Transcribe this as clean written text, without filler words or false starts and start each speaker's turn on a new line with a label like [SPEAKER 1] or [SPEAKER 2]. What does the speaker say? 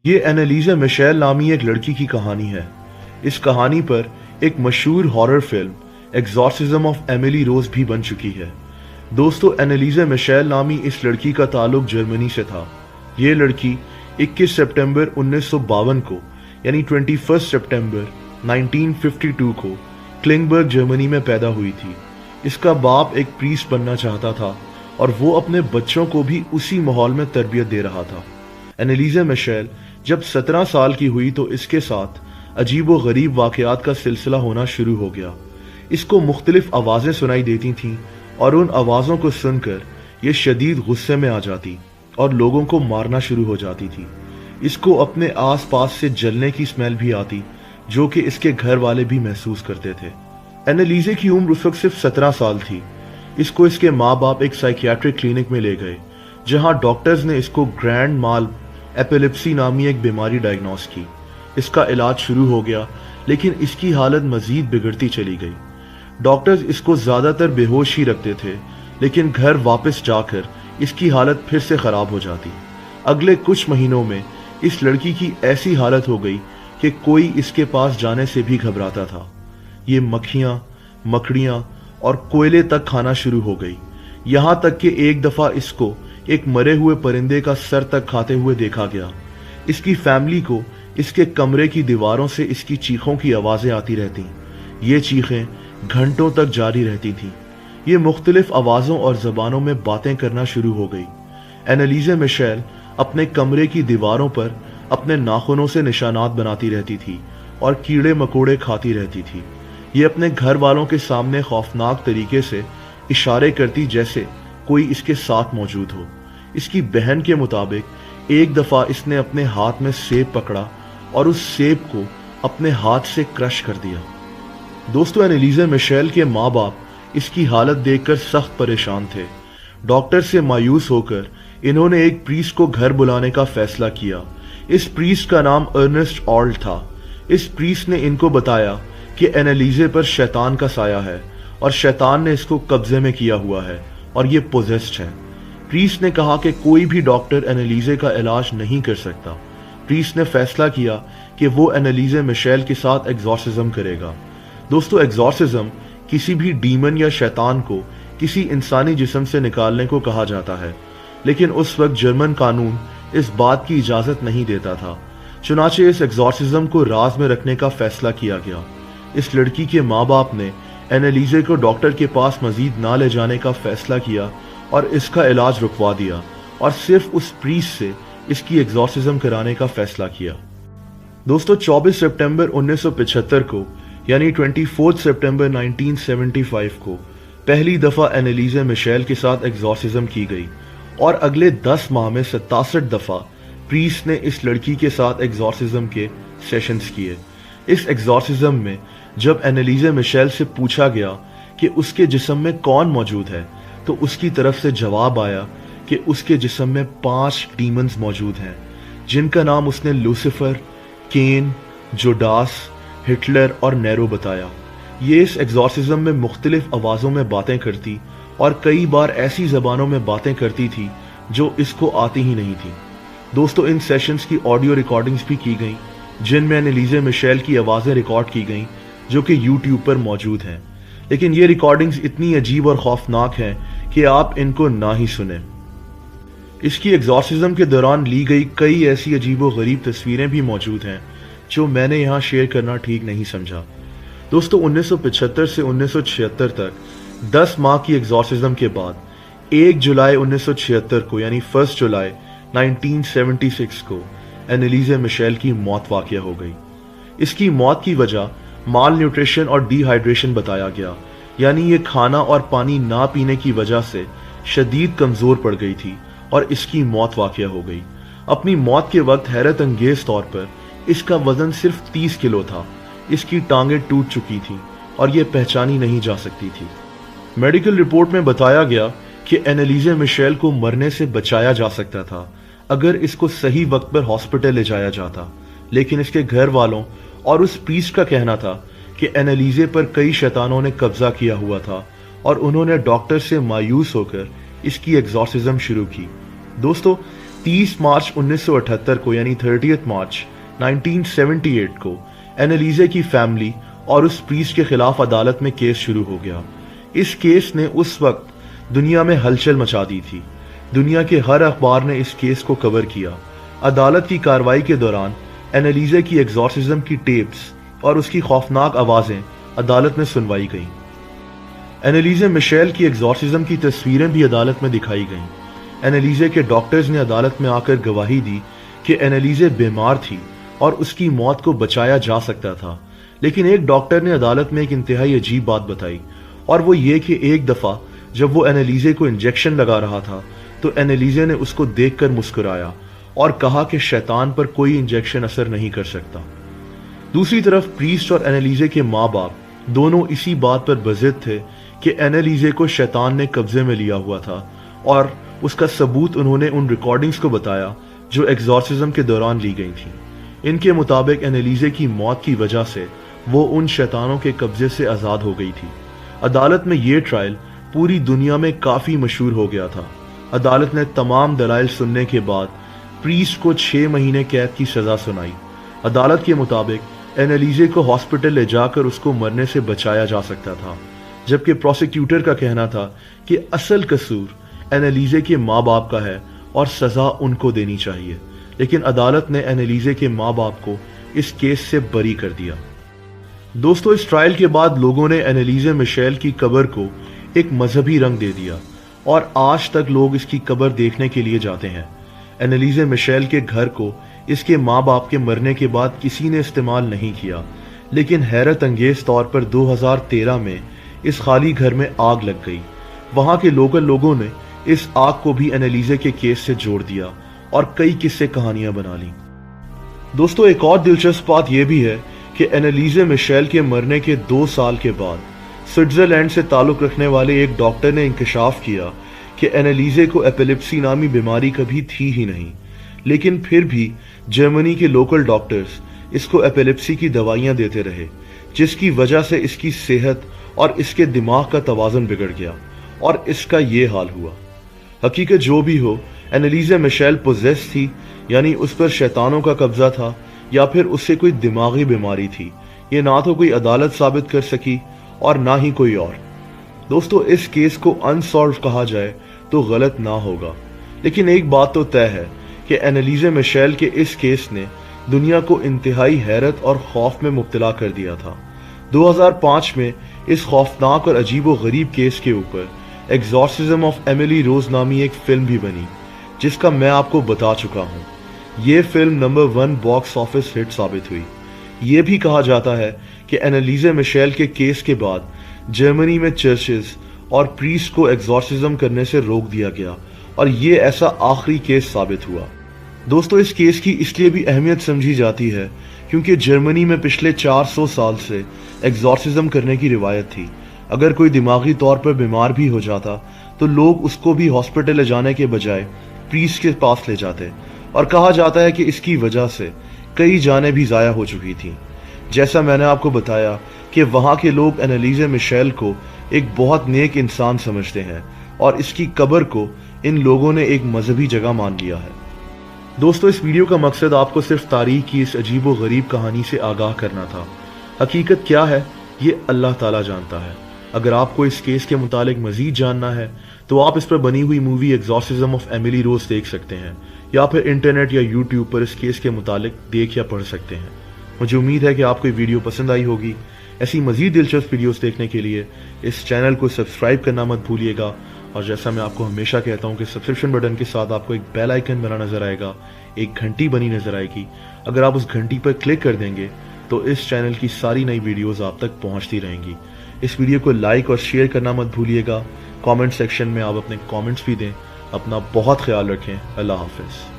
[SPEAKER 1] یہ اینالیزا میشیل نامی ایک لڑکی کی کہانی ہے۔ اس کہانی پر ایک مشہور ہارر فلم ایگزورسزم آف ایملی روز بھی بن چکی ہے۔ دوستو، اینالیزا میشیل نامی اس لڑکی کا تعلق جرمنی سے تھا۔ یہ لڑکی 21 سپٹمبر 1952 کو یعنی 21 سپٹمبر 1952 کو کلنگبرگ جرمنی میں پیدا ہوئی تھی۔ اس کا باپ ایک پریسٹ بننا چاہتا تھا اور وہ اپنے بچوں کو بھی اسی ماحول میں تربیت دے رہا تھا۔ اینالیزا میشیل جب 17 سال کی ہوئی تو اس کے ساتھ عجیب و غریب واقعات کا سلسلہ ہونا شروع ہو گیا۔ اس کو مختلف آوازیں سنائی دیتی تھیں اور ان آوازوں کو سن کر یہ شدید غصے میں آ جاتی اور لوگوں کو مارنا شروع ہو جاتی تھی۔ اس کو اپنے آس پاس سے جلنے کی سمیل بھی آتی جو کہ اس کے گھر والے بھی محسوس کرتے تھے۔ اینالیزا کی عمر اس وقت صرف 17 سال تھی۔ اس کو اس کے ماں باپ ایک سائیکیاٹرک کلینک میں لے گئے جہاں ڈاکٹرز نے اس کو گرینڈ مال ایپیلیپسی نامی ایک بیماری ڈائگنوز کی۔ اس کا علاج شروع ہو گیا لیکن اس کی حالت مزید بگڑتی چلی گئی۔ ڈاکٹرز اس کو زیادہ تر بے ہوش ہی رکھتے تھے لیکن گھر واپس جا کر اس کی حالت پھر سے خراب ہو جاتی۔ اگلے کچھ مہینوں میں اس لڑکی کی ایسی حالت ہو گئی کہ کوئی اس کے پاس جانے سے بھی گھبراتا تھا۔ یہ مکھیاں، مکڑیاں اور کوئلے تک کھانا شروع ہو گئی، یہاں تک کہ ایک دفعہ اس کو ایک مرے ہوئے پرندے کا سر تک کھاتے ہوئے دیکھا گیا۔ اس کی فیملی کو اس کے کمرے کی دیواروں سے اس کی چیخوں کی آوازیں آتی رہتی۔ یہ چیخیں گھنٹوں تک جاری رہتی تھیں۔ یہ مختلف آوازوں اور زبانوں میں باتیں کرنا شروع ہو گئی۔ اینالیزا میشیل اپنے کمرے کی دیواروں پر اپنے ناخنوں سے نشانات بناتی رہتی تھی اور کیڑے مکوڑے کھاتی رہتی تھی۔ یہ اپنے گھر والوں کے سامنے خوفناک طریقے سے اشارے کرتی جیسے کوئی اس کے ساتھ موجود ہو۔ اس کی بہن کے مطابق ایک دفعہ اس نے اپنے ہاتھ میں سیب پکڑا اور اس سیب کو اپنے ہاتھ سے کرش کر دیا۔ دوستو، اینالیزا میشیل کے ماں باپ اس کی حالت دیکھ کر سخت پریشان تھے۔ ڈاکٹر سے مایوس ہو کر انہوں نے ایک پریسٹ کو گھر بلانے کا فیصلہ کیا۔ اس پریسٹ کا نام ارنسٹ آلٹ تھا۔ اس پریسٹ نے ان کو بتایا کہ اینالیزا پر شیطان کا سایہ ہے اور شیطان نے اس کو قبضے میں کیا ہوا ہے اور یہ پوزیسڈ ہے۔ پریسٹ نے کہا کہ کوئی بھی ڈاکٹر اینالیزا کا علاج نہیں کر سکتا۔ پریسٹ نے فیصلہ کیا کہ وہ اینالیزا میشیل کے ساتھ ایگزورسزم کرے گا۔ دوستو، ایگزورسزم کسی بھی ڈیمن یا شیطان کو کسی انسانی جسم سے نکالنے کو کہا جاتا ہے، لیکن اس وقت جرمن قانون اس بات کی اجازت نہیں دیتا تھا۔ چنانچہ اس ایگزورسزم کو راز میں رکھنے کا فیصلہ کیا گیا۔ اس لڑکی کے ماں باپ نے اینالیزا کو ڈاکٹر کے پاس مزید نہ لے جانے کا فیصلہ کیا اور اس کا علاج رکوا دیا اور صرف اس پریسٹ سے اس کی ایگزورسزم کرانے کا فیصلہ کیا۔ دوستو، 24 سپٹمبر 1975 کو یعنی 24 سپٹمبر 1975 کو پہلی دفعہ اینالیزا میشیل کے ساتھ ایگزورسزم کی گئی اور اگلے 10 ماہ میں 67 دفعہ پریسٹ نے اس لڑکی کے ساتھ ایگزورسزم کے سیشنز کیے۔ اس ایگزورسزم میں جب اینالیزا میشیل سے پوچھا گیا کہ اس کے جسم میں کون موجود ہے تو اس کی طرف سے جواب آیا کہ اس کے جسم میں 5 ڈیمنز موجود ہیں جن کا نام اس نے لوسیفر، کین، جوڈاس، ہٹلر اور نیرو بتایا۔ یہ اس ایگزورسزم میں مختلف آوازوں میں باتیں کرتی اور کئی بار ایسی زبانوں میں باتیں کرتی تھی جو اس کو آتی ہی نہیں تھی۔ دوستو، ان سیشنز کی آڈیو ریکارڈنگز بھی کی گئیں جن میں اینالیزا میشیل کی آوازیں ریکارڈ کی گئیں جو کہ یوٹیوب پر موجود ہیں، لیکن یہ ریکارڈنگز اتنی عجیب اور خوفناک ہیں کہ آپ ان کو نہ ہی سنیں۔ اس کی ایگزورسزم کے دوران لی گئی کئی ایسی عجیب و غریب تصویریں بھی موجود ہیں جو میں نے یہاں شیئر کرنا ٹھیک نہیں سمجھا۔ دوستو، 1975 سے 1976 تک 10 ماہ کی ایگزورسزم کے بعد 1 جولائی 1976 کو یعنی 1 جولائی 1976 کو اینالیزا میشیل کی موت واقع ہو گئی۔ اس کی موت کی وجہ مال نیوٹریشن اور ڈی ہائیڈریشن بتایا گیا، یعنی یہ کھانا اور پانی نہ پینے کی وجہ سے شدید کمزور پڑ گئی تھی اور اس کی موت واقع ہو گئی۔ اپنی موت کے وقت حیرت انگیز طور پر اس کا وزن صرف 30 کلو تھا۔ اس کی ٹانگیں ٹوٹ چکی تھیں اور یہ پہچانی نہیں جا سکتی تھی۔ میڈیکل رپورٹ میں بتایا گیا کہ اینالیزا میشیل کو مرنے سے بچایا جا سکتا تھا اگر اس کو صحیح وقت پر ہاسپٹل لے جایا جاتا، لیکن اس کے گھر والوں اور اس پریسٹ کا کہنا تھا کہ اینالیزا پر کئی شیطانوں نے قبضہ کیا ہوا تھا اور انہوں نے ڈاکٹر سے مایوس ہو کر اس کی ایگزورسزم شروع کی۔ دوستو، 30 मार्च 1978 को यानी 30 मार्च 1978 को एनालिजा की फैमिली और उस प्रीस्ट के खिलाफ अदालत में केस शुरू हो गया। इस केस ने उस वक्त दुनिया में हलचल मचा दी थी। दुनिया के हर अखबार ने इस केस को कवर किया। अदालत की कार्रवाई के दौरान एनालिजा की एग्जॉर्सिज्म की टेप्स और उसकी खौफनाक आवाजें अदालत में सुनवाई गईं। एनालिजा मिशेल की एग्जॉर्सिज्म की तस्वीरें भी अदालत में दिखाई गईं। एनालिजा के डॉक्टर्स ने अदालत में आकर गवाही दी कि एनालिजा बीमार थी और उसकी मौत को बचाया जा सकता था। लेकिन एक डॉक्टर ने अदालत में एक इंतहाई अजीब बात बताई, और वो ये कि एक दफा जब वो एनालिजा को इंजेक्शन लगा रहा था तो एनालिजा ने उसको देखकर मुस्कुराया और कहा कि शैतान पर कोई इंजेक्शन असर नहीं कर सकता। दूसरी तरफ प्रीस्ट और एनालिजा के माँ बाप दोनों इसी बात पर बज़िद थे कि एनालिजा को शैतान ने कब्जे में लिया हुआ था, और उसका सबूत उन्होंने उन रिकॉर्डिंग्स को बताया जो एग्जॉर्सिज्म के दौरान ली गई थी। इनके मुताबिक एनालिजा की मौत की वजह से वो उन शैतानों के कब्जे से आज़ाद हो गई थी। अदालत में ये ट्रायल पूरी दुनिया में काफ़ी मशहूर हो गया था। अदालत ने तमाम दलाइल सुनने के बाद प्रीस्ट को 6 महीने कैद की सज़ा सुनाई। अदालत के मुताबिक एनालिजा को हॉस्पिटल ले जाकर उसको मरने से बचाया जा सकता था, जबकि प्रोसिक्यूटर का कहना था कि असल कसूर एनालिजा के माँ बाप का है और सज़ा उनको देनी चाहिए। लेकिन अदालत ने एनालिजा के माँ बाप को इस केस से बरी कर दिया। दोस्तों, इस ट्रायल के बाद लोगों ने एनालिजा मिशेल की कब्र को एक मजहबी रंग दे दिया और आज तक लोग इसकी कब्र देखने के लिए जाते हैं। एनालिजा मिशेल के घर को इसके माँ बाप के मरने के बाद किसी ने इस्तेमाल नहीं किया, लेकिन हैरत अंगेज तौर पर 2013 में इस खाली घर में आग लग गई। वहां के लोकल लोगों ने इस आग को भी एनालिजा के केस से जोड़ दिया और कई किस्से कहानियां बना ली। दोस्तों, एक और दिलचस्प बात यह भी है कि एनालिजा मिशेल के मरने के 2 साल के बाद स्विट्जरलैंड से ताल्लुक रखने वाले एक डॉक्टर ने इंकशाफ किया कि एनालिजा को एपिलेप्सी नामी बीमारी कभी थी ही नहीं, लेकिन फिर भी जर्मनी के लोकल डॉक्टर्स इसको एपिलेप्सी की दवाइयां देते रहे, जिसकी वजह से इसकी सेहत और इसके दिमाग का तवाज़ुन बिगड़ गया और इसका ये हाल हुआ। हकीकत जो भी हो, एनालिजा मिशेल पोजेस थी, यानी उस पर शैतानों का कब्जा था, या फिर उससे कोई दिमागी बीमारी थी। ये ना तो कोई अदालत साबित कर सकी और ना ही कोई और। दोस्तों, इस केस को अनसॉल्व कहा जाए तो गलत ना होगा, लेकिन एक बात तो तय है कि एनालिजा मिशेल के इस केस ने दुनिया को इंतहाई हैरत और खौफ में मुब्तला कर दिया था। 2005 में इस खौफनाक और अजीबो गरीब केस के ऊपर एग्जॉर्सिज्म ऑफ एमिली रोज नामी एक फिल्म भी बनी, जिसका मैं आपको बता चुका हूँ। ये film number 1 box office hit साबित हुई। ये भी कहा जाता है कि एनालिजा मिशेल के केस के बाद जर्मनी में चर्चेस और प्रीस्ट को एग्जॉर्सिज्म करने से रोक दिया गया और ये ऐसा आखिरी केस साबित हुआ। दोस्तों, इस केस की इसलिए भी अहमियत समझी जाती है क्योंकि जर्मनी में पिछले 400 साल से एग्जॉर्सिज्म करने की रिवायत थी। अगर कोई दिमागी तौर पर बीमार भी हो जाता तो लोग उसको भी हॉस्पिटल ले जाने के बजाय प्रीस्ट के पास ले जाते, और कहा जाता है कि इसकी वजह से कई जानें भी ज़ाया हो चुकी थीं। जैसा मैंने आपको बताया कि वहाँ के लोग एनालिजा मिशेल को एक बहुत नेक इंसान समझते हैं और इसकी कब्र को इन लोगों ने एक मजहबी जगह मान लिया है। दोस्तों, इस वीडियो का मकसद आपको सिर्फ तारीख की इस अजीबो गरीब कहानी से आगाह करना था। हकीकत क्या है ये अल्लाह ताला जानता है। अगर आपको इस केस के मुतालिक मजीद जानना है तो आप इस पर बनी हुई movie exorcism of Emily Rose देख सकते हैं, या फिर इंटरनेट या यूट्यूब पर इस केस के मुतालिक देख या पढ़ सकते हैं। मुझे उम्मीद है कि आपको ये वीडियो पसंद आई होगी। ऐसी मजीद दिलचस्प वीडियोस देखने के लिए इस चैनल को सब्सक्राइब करना मत भूलिएगा, और जैसा मैं आपको हमेशा कहता हूँ कि सब्सक्रिप्शन बटन के साथ आपको एक बेल आइकन बना नजर आएगा, एक घंटी बनी नजर आएगी। अगर आप उस घंटी पर क्लिक कर देंगे तो इस चैनल की सारी नई वीडियोस आप तक पहुंचती रहेंगी। इस वीडियो को लाइक और शेयर करना मत भूलिएगा। कमेंट सेक्शन में आप अपने कमेंट्स भी दें। अपना बहुत ख्याल रखें। अल्लाह हाफिज़।